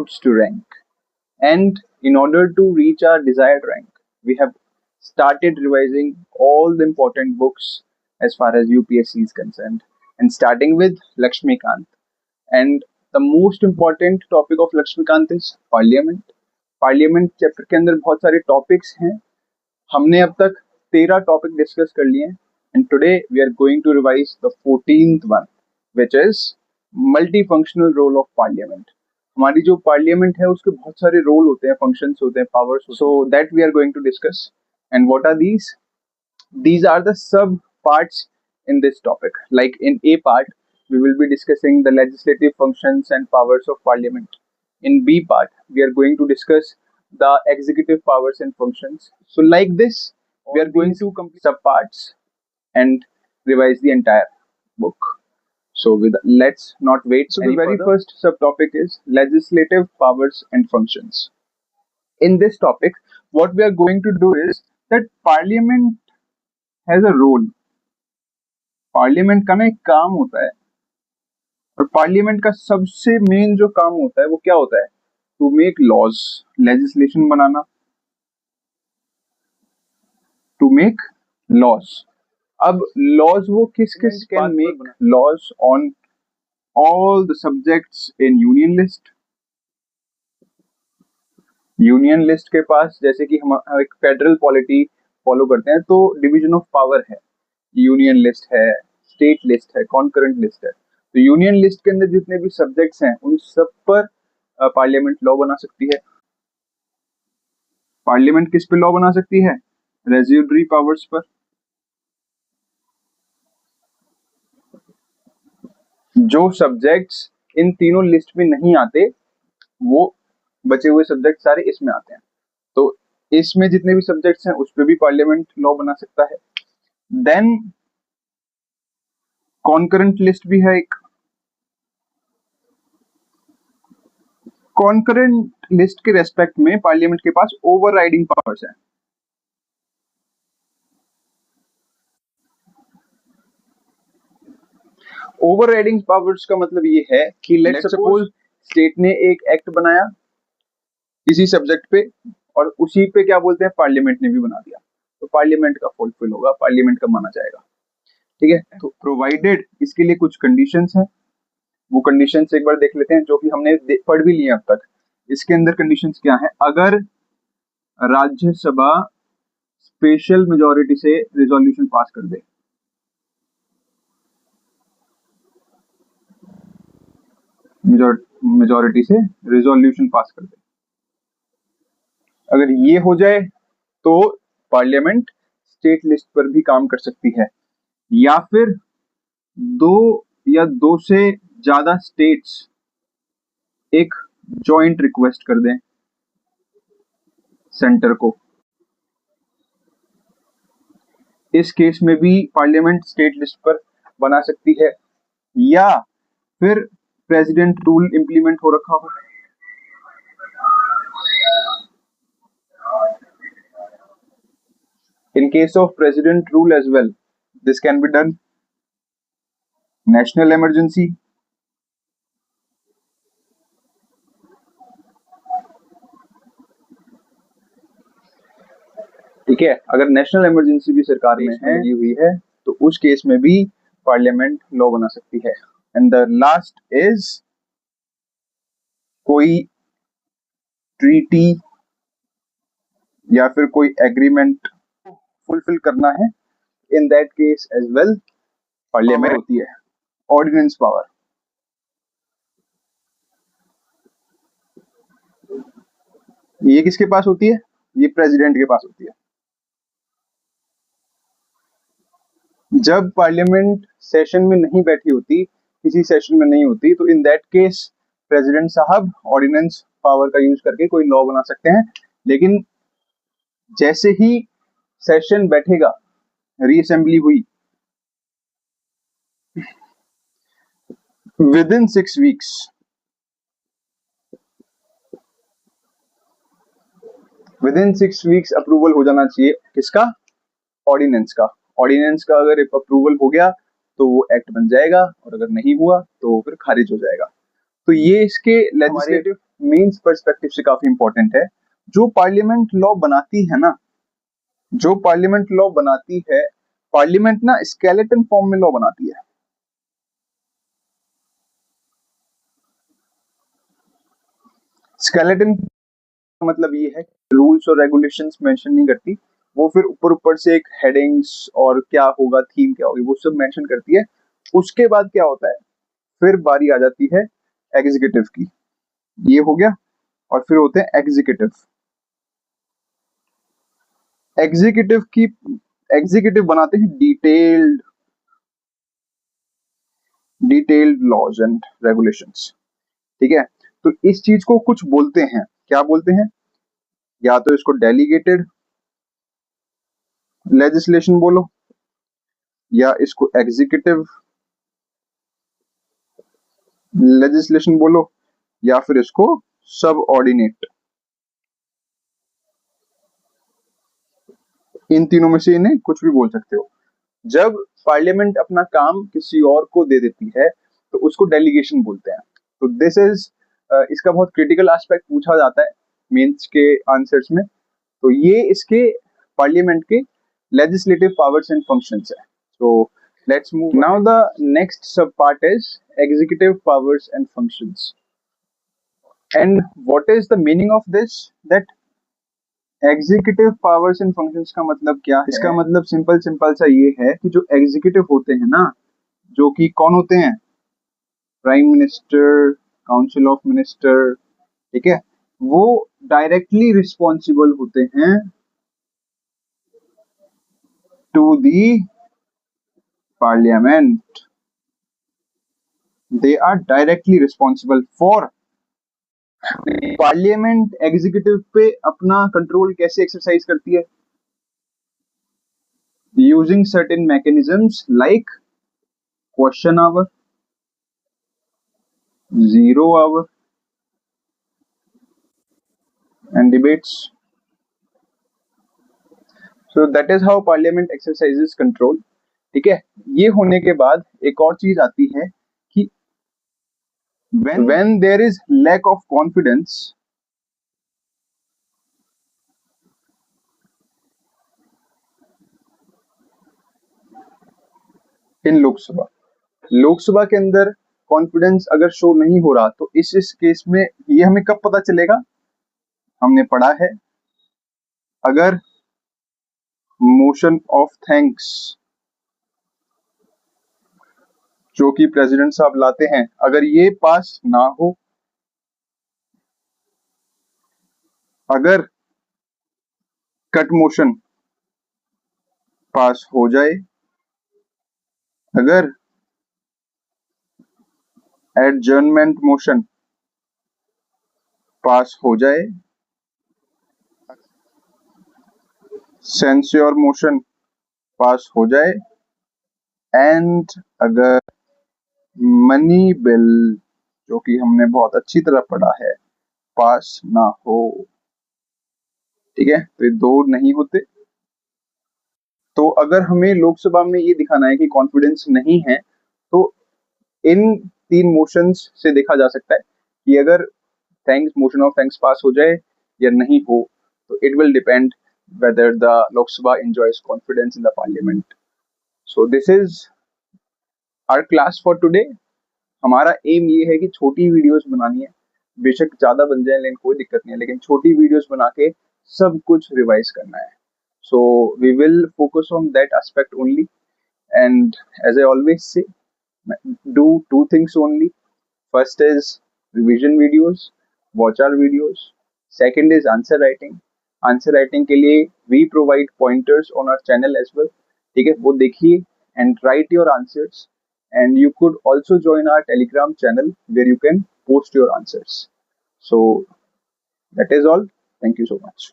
routes to rank. And in order to reach our desired rank, we have started revising all the important books as far as UPSC is concerned, and starting with Lakshmikant. And the most important topic of Lakshmikant is Parliament. Parliament chapter के अंदर बहुत सारे topics हैं. हमने अब तक 13 topic discuss कर लिए हैं, and today we are going to revise the 14th one, which is multi functional role of parliament. हमारी जो पार्लियामेंट है उसके बहुत सारे रोल होते हैं, फंक्शंस होते हैं, powers. So that we are going to discuss. And what are these are the sub parts in this topic. Like in A part we will be discussing the legislative functions and powers of parliament. In B part we are going to discuss the executive powers and functions. So like this we are going to complete sub parts and revise the entire book. So let's not wait. So the very first subtopic is legislative powers and functions. In this topic, what we are going to do is that parliament has a role. Parliament का ना एक काम होता है, और parliament का सबसे main जो काम होता है वो क्या होता है? To make laws, legislation banana, to make laws. अब laws वो किस can make laws on all the subjects in union list. Union list के पास जैसे कि हम एक फेडरल पॉलिटी फॉलो करते हैं, तो डिवीजन ऑफ पावर है. यूनियन लिस्ट है, स्टेट लिस्ट है, कॉन्करेंट लिस्ट है. तो यूनियन लिस्ट के अंदर जितने भी सब्जेक्ट्स हैं उन सब पर पार्लियामेंट लॉ बना सकती है. पार्लियामेंट किस पे लॉ बना सकती है? रेजिड्यूरी पावर्स पर. जो सब्जेक्ट्स इन तीनों लिस्ट में नहीं आते, वो बचे हुए सब्जेक्ट सारे इसमें आते हैं. तो इसमें जितने भी सब्जेक्ट्स हैं उस पे भी पार्लियामेंट लॉ बना सकता है. देन कॉन्करेंट लिस्ट भी है एक. कॉन्करेंट लिस्ट के रेस्पेक्ट में पार्लियामेंट के पास ओवरराइडिंग पावर्स हैं. ओवरराइडिंग पावर्स का मतलब ये है कि लेट्स सपोज स्टेट ने एक एक्ट बनाया किसी सब्जेक्ट पे, और उसी पे क्या बोलते हैं, पार्लियामेंट ने भी बना दिया, तो पार्लियामेंट का फुलफिल होगा, पार्लियामेंट का माना जाएगा. ठीक है. तो प्रोवाइडेड इसके लिए कुछ कंडीशंस हैं, वो कंडीशंस एक बार देख लेते हैं जो कि हमने पढ़ भी लिए अब तक. इसके अंदर कंडीशंस क्या है? अगर राज्यसभा स्पेशल मेजोरिटी से रिजोल्यूशन पास कर दे, मेजोरिटी से रिजोल्यूशन पास कर दे, अगर ये हो जाए तो पार्लियामेंट स्टेट लिस्ट पर भी काम कर सकती है. या फिर दो से ज्यादा स्टेट्स एक जॉइंट रिक्वेस्ट कर दें सेंटर को, इस केस में भी पार्लियामेंट स्टेट लिस्ट पर बना सकती है. या फिर प्रेसिडेंट रूल इंप्लीमेंट हो रखा हो, in case of president rule as well, this can be done. National emergency, ठीक है. अगर नेशनल इमरजेंसी भी सरकार में लगी हुई है तो उस केस में भी पार्लियामेंट लॉ बना सकती है. एंड द लास्ट इज कोई ट्रीटी या फिर कोई एग्रीमेंट फुलफिल करना है, in that case as well parliament होती है. ऑर्डिनेंस पावर, ये किसके पास होती है? ये प्रेसिडेंट के पास होती है. जब पार्लियामेंट सेशन में नहीं बैठी होती, किसी सेशन में नहीं होती, तो इन दैट केस प्रेसिडेंट साहब ऑर्डिनेंस पावर का यूज करके कोई लॉ बना सकते हैं. लेकिन जैसे ही सेशन बैठेगा, रीअसेंबली हुई, विदिन 6 वीक्स अप्रूवल हो जाना चाहिए. किसका? ऑर्डिनेंस का. ऑर्डिनेंस का अगर अप्रूवल हो गया तो वो एक्ट बन जाएगा, और अगर नहीं हुआ तो फिर खारिज हो जाएगा. तो ये इसके लेजिस्लेटिव मेंस पर्सपेक्टिव से काफी इंपॉर्टेंट है। जो पार्लियामेंट लॉ बनाती है ना, जो पार्लियामेंट लॉ बनाती है, पार्लियामेंट ना स्केलेटन फॉर्म में लॉ बनाती है। स्केलेटन मतलब ये है रूल्स और रेगुलेशंस मेंशन नहीं करती, वो फिर ऊपर ऊपर से एक हेडिंग्स और क्या होगा, थीम क्या होगी, वो सब मेंशन करती है। उसके बाद क्या होता है, फिर बारी आ जाती है एग्जीक्यूटिव की। ये हो गया, और फिर होते हैं एग्जीक्यूटिव। एग्जीक्यूटिव की एग्जीक्यूटिव बनाते हैं डिटेल्ड लॉज एंड रेगुलेशंस। ठीक है, तो इस चीज को कुछ बोलते हैं, क्या बोलते हैं, या तो इसको डेलीगेटेड लेजिस्लेशन बोलो, या इसको एग्जीक्यूटिव लेजिस्लेशन बोलो, या फिर इसको सब ऑर्डिनेट। इन तीनों में से इन्हें कुछ भी बोल सकते हो। जब पार्लियामेंट अपना काम किसी और को दे देती है तो उसको डेलीगेशन बोलते हैं। तो दिस इज इसका बहुत क्रिटिकल एस्पेक्ट पूछा जाता है मेंस के आंसर्स में। तो ये इसके पार्लियामेंट के लेजिस्लेटिव पावर्स एंड फंक्शंस है। so let's move now the next sub part is executive powers and functions. And what is the meaning of this, that executive powers and functions का मतलब क्या है? इसका मतलब सिंपल सिंपल सा ये है कि जो एग्जीक्यूटिव होते हैं ना, जो कि कौन होते हैं, prime minister, council of minister, ठीक है, वो डायरेक्टली रिस्पॉन्सिबल होते हैं to the parliament. They are directly responsible for parliament. Executive पे अपना कंट्रोल कैसे एक्सरसाइज करती है, using certain mechanisms like question hour, zero hour and debates. So that is how parliament exercises control. ठीक है, ये होने के बाद एक और चीज आती है कि when there is lack of confidence in Lok Sabha, Lok Sabha के अंदर कॉन्फिडेंस अगर शो नहीं हो रहा, तो इस केस में ये हमें कब पता चलेगा, हमने पढ़ा है, अगर मोशन ऑफ थैंक्स जो कि प्रेसिडेंट साहब लाते हैं, अगर ये पास ना हो, अगर कट मोशन पास हो जाए, अगर एडजर्नमेंट मोशन पास हो जाए, सेंस्योर मोशन पास हो जाए, एंड अगर मनी बिल जो कि हमने बहुत अच्छी तरह पढ़ा है पास ना हो। ठीक है, तो ये दो नहीं होते। तो अगर हमें लोकसभा में ये दिखाना है कि कॉन्फिडेंस नहीं है, तो इन तीन मोशंस से देखा जा सकता है कि अगर थैंक्स मोशन ऑफ थैंक्स पास हो जाए या नहीं हो, तो it will depend whether the Lok Sabha enjoys confidence in the parliament. So this is our class for today. हमारा एम ये है कि छोटी वीडियोस बनानी है, बेशक ज्यादा बन जाए लेकिन कोई दिक्कत नहीं है, लेकिन छोटी वीडियोस बना के सब कुछ रिवाइज करना है। So we will focus on that aspect only, and as I always say, do two things only. First is revision videos, watch our videos. Second is answer writing. Answer writing के लिए we provide pointers on our channel as well. ठीक है, वो देखिए and write your answers, and you could also join our Telegram channel where you can post your answers. So that is all, thank you so much.